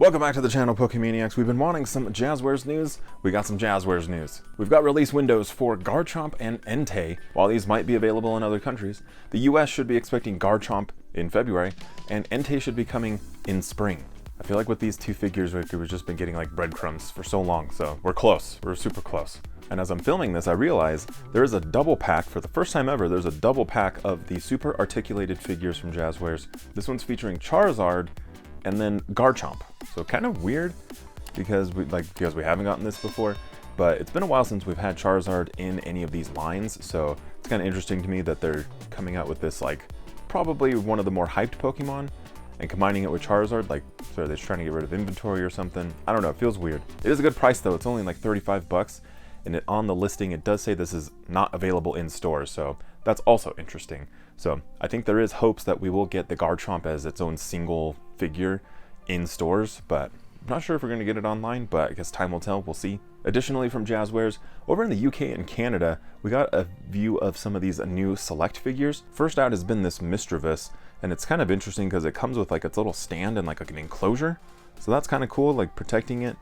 Welcome back to the channel, Pokemaniacs. We've been wanting some Jazwares news. We got some Jazwares news. We've got release windows for Garchomp and Entei. While these might be available in other countries, the US should be expecting Garchomp in February, and Entei should be coming in spring. I feel like with these two figures, we've just been getting like breadcrumbs for so long, so we're close. We're super close. And as I'm filming this, I realize there is a double pack. For the first time ever, there's a double pack of the super articulated figures from Jazwares. This one's featuring Charizard and then Garchomp. So kind of weird because we haven't gotten this before, but it's been a while since we've had Charizard in any of these lines. So it's kind of interesting to me that they're coming out with this, like probably one of the more hyped Pokemon, and combining it with Charizard. Like, so are they trying to get rid of inventory or something? I don't know, it feels weird. It is a good price though. It's only like 35 bucks. And on the listing, it does say this is not available in stores, so that's also interesting. So I think there is hopes that we will get the Garchomp as its own single figure in stores, but I'm not sure if we're going to get it online, but I guess time will tell. We'll see. Additionally, from Jazwares, over in the UK and Canada, we got a view of some of these new select figures. First out has been this Mischievous, and it's kind of interesting because it comes with like its little stand and like an enclosure. So that's kind of cool, like protecting it.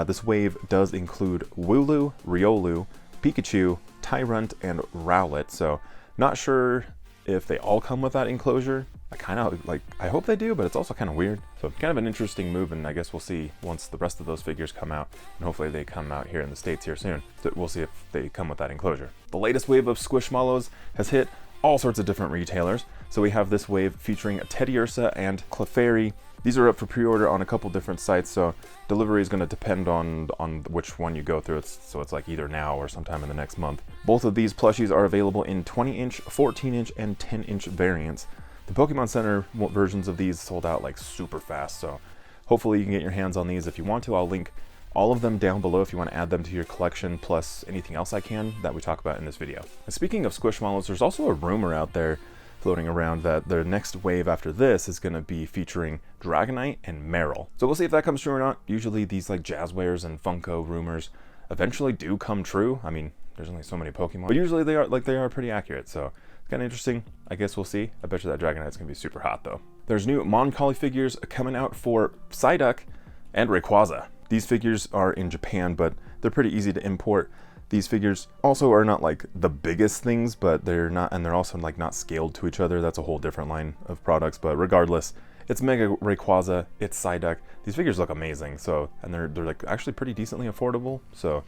This wave does include Wooloo, Riolu, Pikachu, Tyrunt, and Rowlet. So not sure if they all come with that enclosure. I hope they do, but it's also kind of weird. So kind of an interesting move, and I guess we'll see once the rest of those figures come out, and hopefully they come out here in the States here soon. So we'll see if they come with that enclosure. The latest wave of Squishmallows has hit all sorts of different retailers. So we have this wave featuring Teddiursa and Clefairy. These are up for pre-order on a couple different sites, so delivery is going to depend on which one you go through. So it's like either now or sometime in the next month. Both of these plushies are available in 20-inch, 14-inch, and 10-inch variants. The Pokemon Center versions of these sold out like super fast, so hopefully you can get your hands on these if you want to. I'll link all of them down below if you want to add them to your collection, plus anything else I can that we talk about in this video. And speaking of Squishmallows, there's also a rumor out there floating around that their next wave after this is going to be featuring Dragonite and Meryl. So we'll see if that comes true or not. Usually these like Jazwares and Funko rumors eventually do come true. I mean, there's only so many Pokemon, but usually they are pretty accurate. So it's kind of interesting. I guess we'll see. I bet you that Dragonite's going to be super hot though. There's new Mon-Collie figures coming out for Psyduck and Rayquaza. These figures are in Japan, but they're pretty easy to import. These figures also are not like the biggest things, but they're not, and they're also like not scaled to each other. That's a whole different line of products, but regardless, it's Mega Rayquaza, it's Psyduck. These figures look amazing. So, and they're like actually pretty decently affordable. So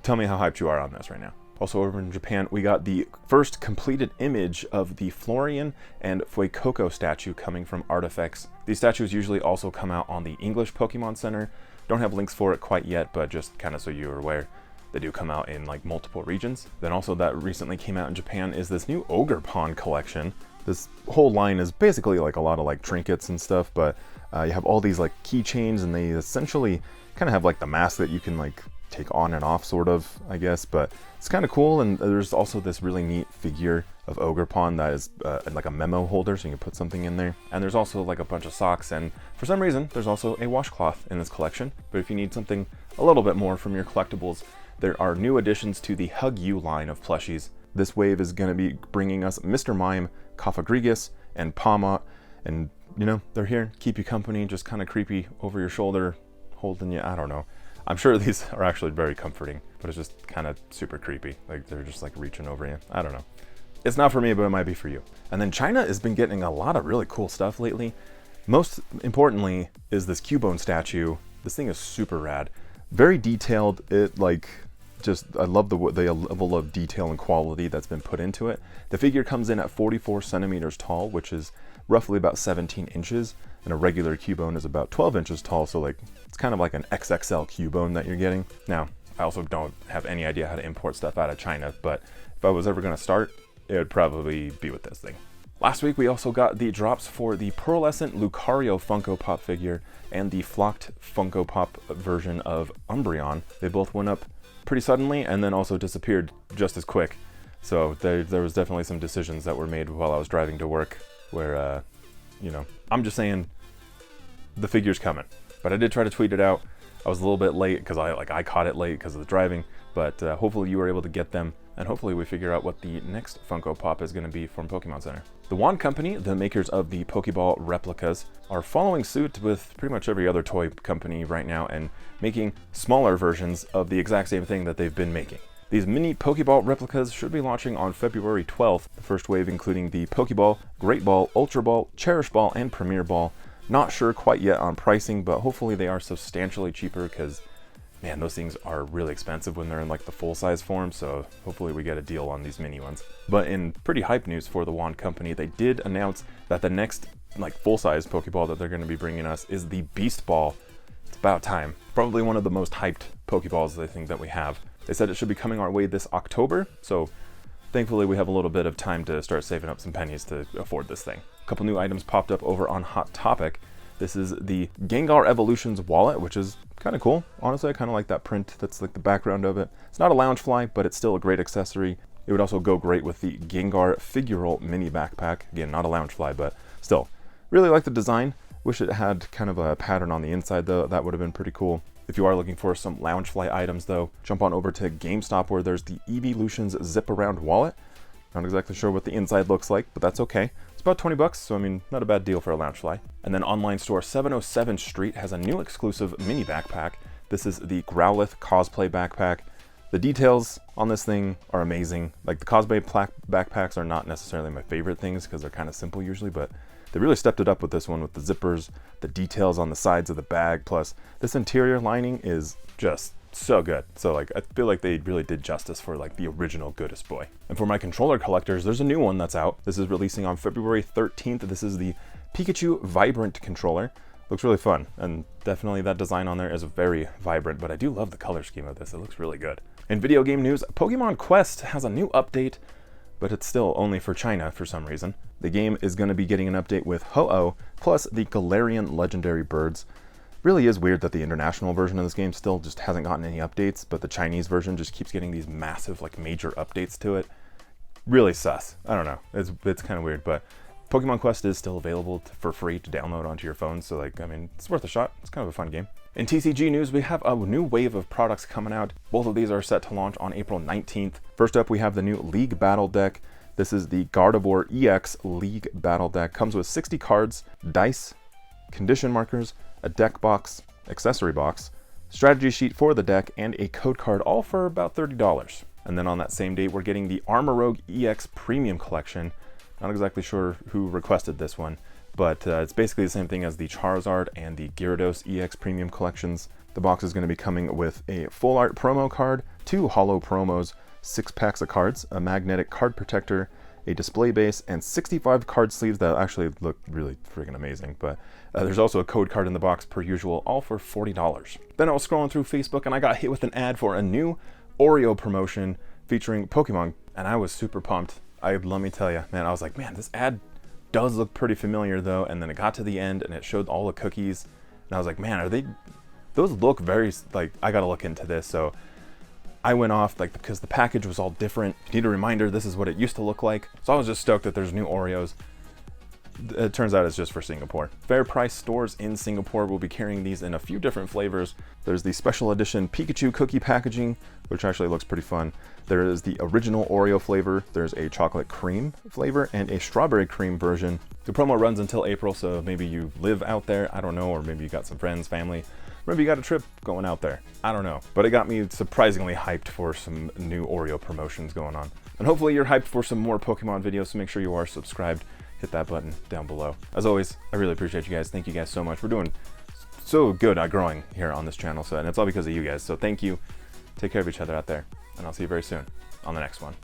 tell me how hyped you are on this right now. Also over in Japan, we got the first completed image of the Florian and Fuecoco statue coming from Artifacts. These statues usually also come out on the English Pokemon Center. Don't have links for it quite yet, but just kind of so you're aware, they do come out in like multiple regions. Then also that recently came out in Japan is this new Ogerpon collection. This whole line is basically like a lot of like trinkets and stuff, but you have all these like keychains, and they essentially kind of have like the mask that you can like take on and off sort of, I guess, but it's kind of cool. And there's also this really neat figure of Ogerpon that is like a memo holder, so you can put something in there. And there's also like a bunch of socks, and for some reason there's also a washcloth in this collection. But if you need something a little bit more from your collectibles, there are new additions to the Hug You line of plushies. This wave is going to be bringing us Mr. Mime, Cofagrigus, and Palmot, and you know, they're here, keep you company, just kind of creepy over your shoulder, holding you, I don't know. I'm sure these are actually very comforting, but it's just kind of super creepy. Like they're just like reaching over you. I don't know. It's not for me, but it might be for you. And then China has been getting a lot of really cool stuff lately. Most importantly is this Cubone statue. This thing is super rad. Very detailed. It like just, I love the level of detail and quality that's been put into it. The figure comes in at 44 centimeters tall, which is roughly about 17 inches, and a regular Cubone is about 12 inches tall, so like it's kind of like an XXL Cubone that you're getting. Now, I also don't have any idea how to import stuff out of China, but if I was ever going to start, it would probably be with this thing. Last week, we also got the drops for the Pearlescent Lucario Funko Pop figure and the Flocked Funko Pop version of Umbreon. They both went up pretty suddenly and then also disappeared just as quick. So there was definitely some decisions that were made while I was driving to work where, you know, I'm just saying the figure's coming. But I did try to tweet it out. I was a little bit late because I caught it late because of the driving, but hopefully you were able to get them. and hopefully we figure out what the next Funko Pop is going to be from Pokemon Center. The Wand Company, the makers of the Pokeball replicas, are following suit with pretty much every other toy company right now and making smaller versions of the exact same thing that they've been making. These mini Pokeball replicas should be launching on February 12th, the first wave including the Pokeball, Great Ball, Ultra Ball, Cherish Ball, and Premier Ball. Not sure quite yet on pricing, but hopefully they are substantially cheaper because, man, those things are really expensive when they're in like the full-size form, so hopefully we get a deal on these mini ones. But in pretty hype news for the Wand Company, they did announce that the next like full-size Pokeball that they're going to be bringing us is the Beast Ball. It's about time. Probably one of the most hyped Pokeballs I think that we have. They said it should be coming our way this October, so thankfully we have a little bit of time to start saving up some pennies to afford this thing. A couple new items popped up over on Hot Topic. This is the Gengar Evolutions wallet, which is kind of cool. Honestly, I kind of like that print that's like the background of it. It's not a Loungefly, but it's still a great accessory. It would also go great with the Gengar Figural mini backpack. Again, not a Loungefly, but still. Really like the design. Wish it had kind of a pattern on the inside though. That would have been pretty cool. If you are looking for some Loungefly items though, jump on over to GameStop where there's the Evolutions Zip Around wallet. Not exactly sure what the inside looks like, but that's okay. It's about 20 bucks, so I mean, not a bad deal for a Loungefly. And then online store 707 Street has a new exclusive mini backpack. This is the Growlithe cosplay backpack. The details on this thing are amazing. Like the cosplay backpacks are not necessarily my favorite things because they're kind of simple usually, but they really stepped it up with this one with the zippers, the details on the sides of the bag, plus this interior lining is just so good. So like I feel like they really did justice for like the original Goodest Boy. And for my controller collectors, there's a new one that's out. This is releasing on February 13th. This is the Pikachu Vibrant controller. Looks really fun, and definitely that design on there is very vibrant, but I do love the color scheme of this. It looks really good. In video game news, Pokemon Quest has a new update, but it's still only for China for some reason. The game is going to be getting an update with Ho-Oh, plus the Galarian legendary birds. Really is weird that the international version of this game still just hasn't gotten any updates, but the Chinese version just keeps getting these massive, like, major updates to it. Really sus. I don't know. It's kind of weird, but Pokemon Quest is still available for free to download onto your phone, so, like, I mean, it's worth a shot. It's kind of a fun game. In TCG news, we have a new wave of products coming out. Both of these are set to launch on April 19th. First up, we have the new League Battle Deck. This is the Gardevoir EX League Battle Deck. Comes with 60 cards, dice, condition markers, a deck box, accessory box, strategy sheet for the deck, and a code card, all for about $30. And then on that same date, we're getting the Armarouge EX Premium Collection. Not exactly sure who requested this one, but it's basically the same thing as the Charizard and the Gyarados EX Premium Collections. The box is going to be coming with a full art promo card, 2 holo promos, 6 packs of cards, a magnetic card protector, a display base, and 65 card sleeves that actually look really freaking amazing. But there's also a code card in the box per usual, all for $40. Then I was scrolling through Facebook and I got hit with an ad for a new Oreo promotion featuring Pokemon, and I was super pumped. Let me tell you, man, I was like, man, this ad does look pretty familiar though. And then it got to the end and it showed all the cookies, and I was like, man, those look very, like, I gotta look into this. So I went off, like, because the package was all different. You need a reminder, this is what it used to look like. So I was just stoked that there's new Oreos. It turns out it's just for Singapore. Fair price stores in Singapore will be carrying these in a few different flavors. There's the special edition Pikachu cookie packaging, which actually looks pretty fun. There is the original Oreo flavor. There's a chocolate cream flavor and a strawberry cream version. The promo runs until April, so maybe you live out there, I don't know, or maybe you got some friends, family. Maybe you got a trip going out there. I don't know. But it got me surprisingly hyped for some new Oreo promotions going on. And hopefully you're hyped for some more Pokemon videos, so make sure you are subscribed. Hit that button down below. As always, I really appreciate you guys. Thank you guys so much. We're doing so good at growing here on this channel, and it's all because of you guys. So thank you. Take care of each other out there, and I'll see you very soon on the next one.